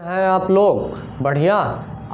हैं आप लोग बढ़िया।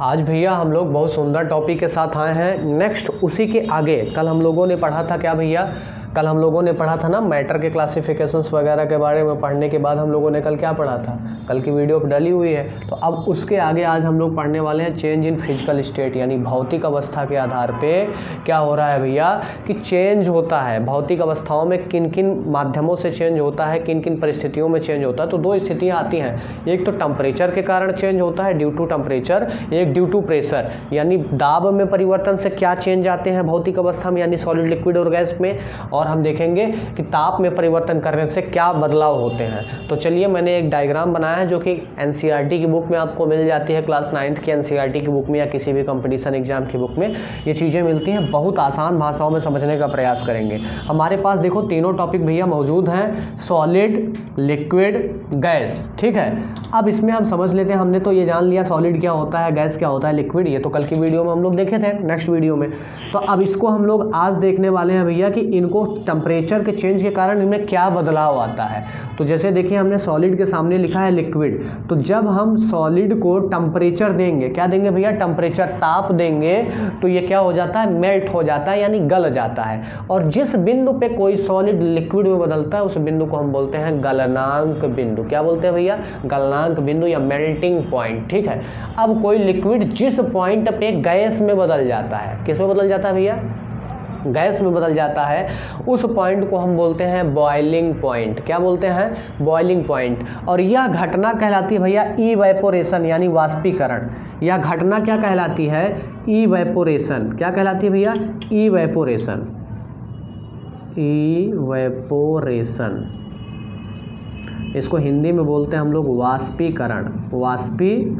आज भैया हम लोग बहुत सुंदर टॉपिक के साथ आए हैं। नेक्स्ट उसी के आगे कल हम लोगों ने पढ़ा था क्या भैया, कल हम लोगों ने पढ़ा था ना मैटर के क्लासिफिकेशंस वगैरह के बारे में। पढ़ने के बाद हम लोगों ने कल क्या पढ़ा था, कल की वीडियो डली हुई है। तो अब उसके आगे आज हम लोग पढ़ने वाले हैं चेंज इन फिजिकल स्टेट, यानी भौतिक अवस्था के आधार पे क्या हो रहा है भैया कि चेंज होता है। भौतिक अवस्थाओं में किन किन माध्यमों से चेंज होता है, किन किन परिस्थितियों में चेंज होता है। तो दो स्थितियाँ आती हैं, एक तो टेम्परेचर के कारण चेंज होता है ड्यू टू टेम्परेचर, एक ड्यू टू प्रेशर, यानी दाब में परिवर्तन से क्या चेंज आते हैं भौतिक अवस्था में, यानी सॉलिड लिक्विड और गैस में। और हम देखेंगे कि ताप में परिवर्तन करने से क्या बदलाव होते हैं। तो चलिए मैंने एक डायग्राम बनाया है जो कि एनसीईआरटी की बुक में आपको मिल जाती है, क्लास 9th की एनसीईआरटी की बुक में या किसी भी कंपटीशन एग्जाम की बुक में ये चीज़ें मिलती हैं। बहुत आसान भाषाओं में समझने का प्रयास करेंगे। हमारे पास देखो तीनों टॉपिक भैया मौजूद हैं, सॉलिड, लिक्विड, गैस। ठीक है, अब इसमें हम समझ लेते हैं। हमने तो ये जान लिया सॉलिड क्या होता है, गैस क्या होता है, लिक्विड, ये तो कल की वीडियो में हम लोग देखे थे, नेक्स्ट वीडियो में। तो अब इसको हम लोग आज देखने वाले हैं भैया कि इनको टेम्परेचर के चेंज के कारण इनमें क्या बदलाव आता है। तो जैसे देखिए हमने सॉलिड के सामने लिखा है लिक्विड, तो जब हम सॉलिड को टेम्परेचर देंगे, क्या देंगे भैया, टेम्परेचर, ताप देंगे, तो ये क्या हो जाता है, मेल्ट हो जाता है, यानी गल जाता है। और जिस बिंदु पे कोई सॉलिड लिक्विड में बदलता है उस बिंदु को हम बोलते हैं गलनांक बिंदु। क्या बोलते हैं भैया, गलनांक बिंदु या मेल्टिंग पॉइंट। ठीक है, अब कोई लिक्विड जिस पॉइंट पे गैस में बदल जाता है, किस में बदल जाता है भैया, गैस में बदल जाता है, उस पॉइंट को हम बोलते हैं बॉइलिंग पॉइंट। क्या बोलते हैं, बॉइलिंग पॉइंट। और यह घटना कहलाती है भैया इवेपोरेशन, यानी वाष्पीकरण। यह घटना क्या कहलाती है, इवेपोरेशन। क्या कहलाती है भैया, इवेपोरेशन, इवेपोरेशन। इसको हिंदी में बोलते हैं हम लोग वाष्पीकरण, वाष्पीकरण।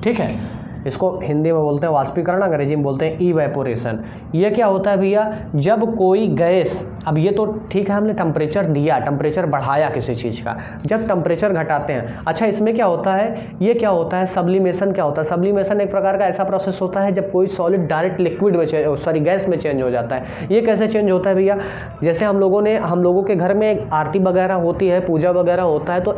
ठीक है, इसको हिंदी में बोलते हैं वाष्पीकरण, अंग्रेजी में बोलते हैं इवेपोरेशन। ये क्या होता है भैया, जब कोई गैस, अब ये तो ठीक है हमने टेम्परेचर दिया, टेम्परेचर बढ़ाया किसी चीज़ का, जब टेम्परेचर घटाते हैं। अच्छा, इसमें क्या होता है, ये क्या होता है, सब्लिमेशन। क्या होता है, सब्लिमेशन एक प्रकार का ऐसा प्रोसेस होता है जब कोई सॉलिड डायरेक्ट लिक्विड में गैस में चेंज हो जाता है। ये कैसे चेंज होता है भैया, जैसे हम लोगों के घर में आरती वगैरह होती है, पूजा वगैरह होता है, तो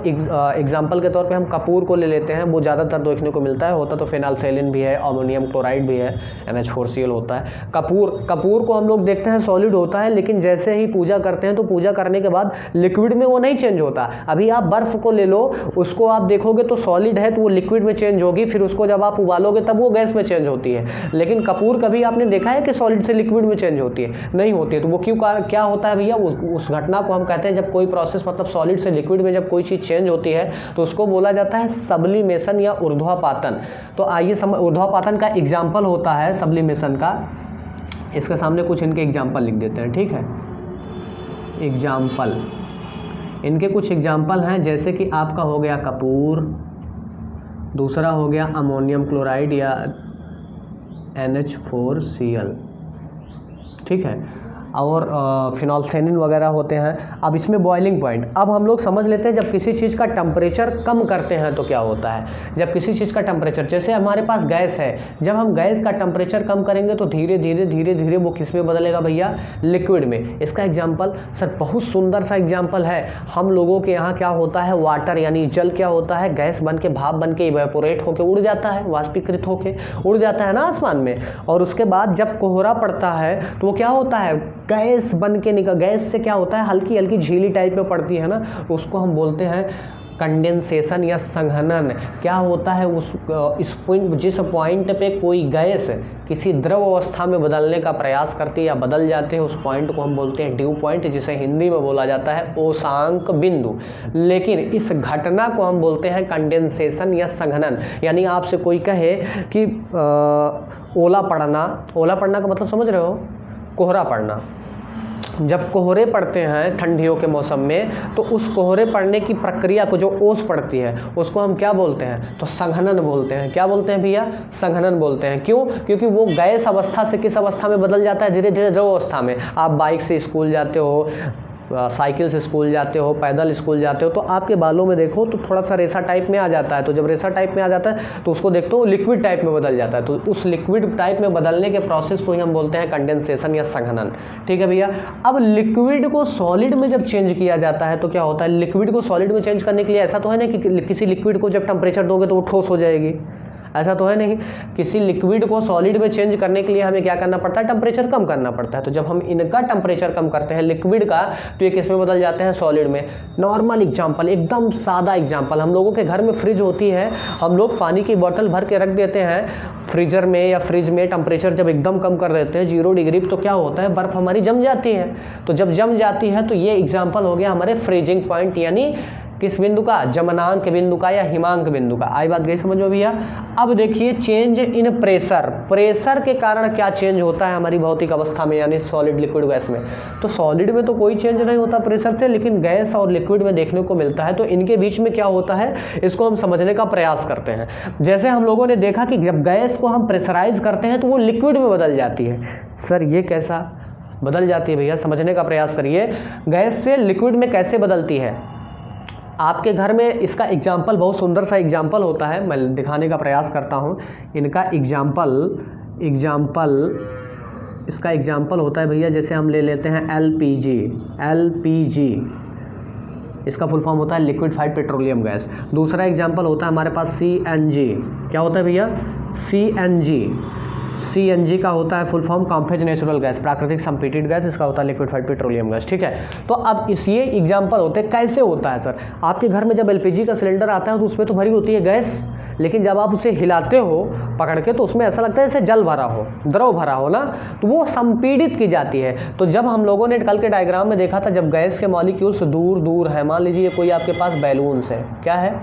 एग्जाम्पल के तौर पर हम कपूर को ले लेते हैं। वो ज़्यादातर देखने को मिलता है, होता तो फिनाइलफथैलीन भी है, अमोनियम क्लोराइड भी है, NH4Cl होता है। कपूर को हम लोग देखते हैं सॉलिड होता है, लेकिन जैसे ही पूजा करते हैं तो पूजा करने के बाद लिक्विड में वो नहीं चेंज होता। अभी आप बर्फ को ले लो, उसको आप देखोगे तो सॉलिड है तो वो लिक्विड में चेंज होगी, फिर उसको जब आप उबालोगे तब वो गैस में चेंज होती है। लेकिन कपूर कभी आपने देखा है कि सॉलिड से लिक्विड में चेंज होती है, नहीं होती है। तो वो क्या होता है भैया, उस घटना को हम कहते हैं, जब कोई प्रोसेस मतलब सॉलिड से लिक्विड में जब कोई चीज़ चेंज होती है तो उसको बोला जाता है सब्लिमेशन या ऊर्ध्वापातन। तो आइए ऊर्ध्वापातन का एग्जाम्पल होता है सब्लिमेशन का, इसके सामने कुछ इनके एग्जाम्पल लिख देते हैं। ठीक है, एग्जाम्पल, इनके कुछ एग्जाम्पल हैं, जैसे कि आपका हो गया कपूर, दूसरा हो गया अमोनियम क्लोराइड या NH4Cl। ठीक है, और फिनाइलफथैलीन वगैरह होते हैं। अब इसमें बॉइलिंग पॉइंट, अब हम लोग समझ लेते हैं जब किसी चीज़ का टेम्परेचर कम करते हैं तो क्या होता है। जब किसी चीज़ का टेम्परेचर, जैसे हमारे पास गैस है, जब हम गैस का टेम्परेचर कम करेंगे तो धीरे धीरे वो किस में बदलेगा भैया, लिक्विड में। इसका एग्जाम्पल सर बहुत सुंदर सा एग्जाम्पल है, हम लोगों के यहाँ क्या होता है, वाटर यानी जल क्या होता है, गैस बन के, भाप बन के इवेपोरेट होकर उड़ जाता है, वाष्पीकृत होकर उड़ जाता है ना आसमान में। और उसके बाद जब कोहरा पड़ता है तो वो क्या होता है, गैस बन के गैस से क्या होता है, हल्की हल्की झीली टाइप में पड़ती है ना, उसको हम बोलते हैं कंडेंसेशन या संघनन। क्या होता है, जिस पॉइंट पे कोई गैस किसी द्रव अवस्था में बदलने का प्रयास करती है या बदल जाते हैं, उस पॉइंट को हम बोलते हैं ड्यू पॉइंट, जिसे हिंदी में बोला जाता है ओसांक बिंदु। लेकिन इस घटना को हम बोलते हैं कंडेंसेशन या संघनन। यानी आपसे कोई कहे कि ओला पड़ना का मतलब समझ रहे हो, कोहरा पड़ना। जब कोहरे पड़ते हैं ठंडियों के मौसम में, तो उस कोहरे पड़ने की प्रक्रिया को, जो ओस पड़ती है, उसको हम क्या बोलते हैं, तो संघनन बोलते हैं। क्या बोलते हैं भैया, संघनन बोलते हैं। क्यों, क्योंकि वो गैस अवस्था से किस अवस्था में बदल जाता है, धीरे धीरे द्रव अवस्था में। आप बाइक से स्कूल जाते हो, साइकिल से स्कूल जाते हो, पैदल स्कूल जाते हो, तो आपके बालों में देखो तो थोड़ा सा रेसा टाइप में आ जाता है। तो जब रेसा टाइप में आ जाता है तो उसको देखते हो लिक्विड टाइप में बदल जाता है। तो उस लिक्विड टाइप में बदलने के प्रोसेस को ही हम बोलते हैं कंडेंसेशन या संघनन। ठीक है भैया। अब लिक्विड को सॉलिड में जब चेंज किया जाता है तो क्या होता है, लिक्विड को सॉलिड में चेंज करने के लिए ऐसा तो है ना कि किसी लिक्विड को जब टेम्परेचर दोगे तो वो ठोस हो जाएगी, ऐसा तो है नहीं। किसी लिक्विड को सॉलिड में चेंज करने के लिए हमें क्या करना पड़ता है, टेम्परेचर कम करना पड़ता है। तो जब हम इनका टेम्परेचर कम करते हैं लिक्विड का, तो ये किस में बदल जाते हैं, सॉलिड में। नॉर्मल एग्जांपल, एकदम सादा एग्जांपल, हम लोगों के घर में फ्रिज होती है, हम लोग पानी की बोतल भर के रख देते हैं फ्रीजर में या फ्रिज में, टेम्परेचर जब एकदम कम कर देते हैं 0 डिग्री, तो क्या होता है, बर्फ़ हमारी जम जाती है। तो जब जम जाती है तो ये एग्जाम्पल हो गया हमारे फ्रीजिंग पॉइंट, यानी किस बिंदु का, जमनांक बिंदु का या हिमांक बिंदु का। आई बात गई समझ में भैया। अब देखिए चेंज इन प्रेशर, प्रेशर के कारण क्या चेंज होता है हमारी भौतिक अवस्था में, यानी सॉलिड लिक्विड गैस में। तो सॉलिड में तो कोई चेंज नहीं होता प्रेशर से, लेकिन गैस और लिक्विड में देखने को मिलता है। तो इनके बीच में क्या होता है, इसको हम समझने का प्रयास करते हैं। जैसे हम लोगों ने देखा कि जब गैस को हम प्रेशराइज करते हैं तो वो लिक्विड में बदल जाती है। सर ये कैसा बदल जाती है भैया, समझने का प्रयास करिए। गैस से लिक्विड में कैसे बदलती है, आपके घर में इसका एग्जाम्पल, बहुत सुंदर सा एग्जाम्पल होता है, मैं दिखाने का प्रयास करता हूँ। इनका इसका एग्जाम्पल होता है भैया, जैसे हम ले लेते हैं एलपीजी, इसका फुल फॉर्म होता है लिक्विफाइड पेट्रोलियम गैस। दूसरा एग्जाम्पल होता है हमारे पास सीएनजी। क्या होता है भैया, सीएनजी का होता है full form complex natural gas, प्राकृतिक संपीड़ित गैस, इसका होता है लिक्विफाइड पेट्रोलियम गैस। ठीक है। तो अब ये एग्जाम्पल होते हैं। कैसे होता है सर, आपके घर में जब एलपीजी का सिलेंडर आता है तो उसमें तो भरी होती है गैस, लेकिन जब आप उसे हिलाते हो पकड़ के तो उसमें ऐसा लगता है जैसे जल भरा हो, द्रव भरा हो ना, तो वो संपीड़ित की जाती है। तो जब हम लोगों ने कल के डायग्राम में देखा था, जब गैस के मॉलिक्यूल्स दूर दूर है, मान लीजिए कोई आपके पास बैलून्स है, क्या है,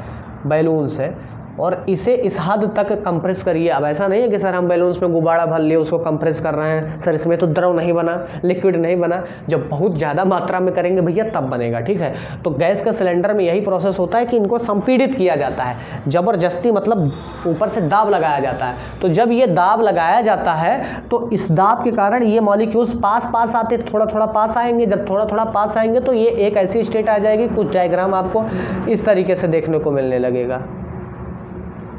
बैलून्स है, और इसे इस हद तक कंप्रेस करिए। अब ऐसा नहीं है कि सर हम बैलून्स में गुब्बारा भर लिए उसको कंप्रेस कर रहे हैं, सर इसमें तो द्रव नहीं बना, लिक्विड नहीं बना। जब बहुत ज़्यादा मात्रा में करेंगे भैया तब बनेगा। ठीक है। तो गैस का सिलेंडर में यही प्रोसेस होता है कि इनको संपीड़ित किया जाता है, ज़बरदस्ती, मतलब ऊपर से दाब लगाया जाता है। तो जब ये दाब लगाया जाता है तो इस दाब के कारण ये मॉलिक्यूल्स पास आते, थोड़ा थोड़ा पास आएंगे। जब थोड़ा थोड़ा पास आएंगे तो ये एक ऐसी स्टेट आ जाएगी, कुछ डायग्राम आपको इस तरीके से देखने को मिलने लगेगा।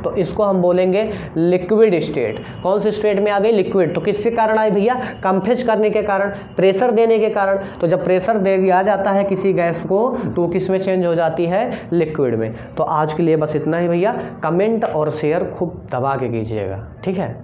तो इसको हम बोलेंगे लिक्विड स्टेट। कौन सी स्टेट में आ गई, लिक्विड। तो किसके कारण आई भैया, कंप्रेस करने के कारण, प्रेशर देने के कारण। तो जब प्रेशर दे दिया जाता है किसी गैस को तो वो किस में चेंज हो जाती है, लिक्विड में। तो आज के लिए बस इतना ही भैया। कमेंट और शेयर खूब दबा के कीजिएगा, ठीक है।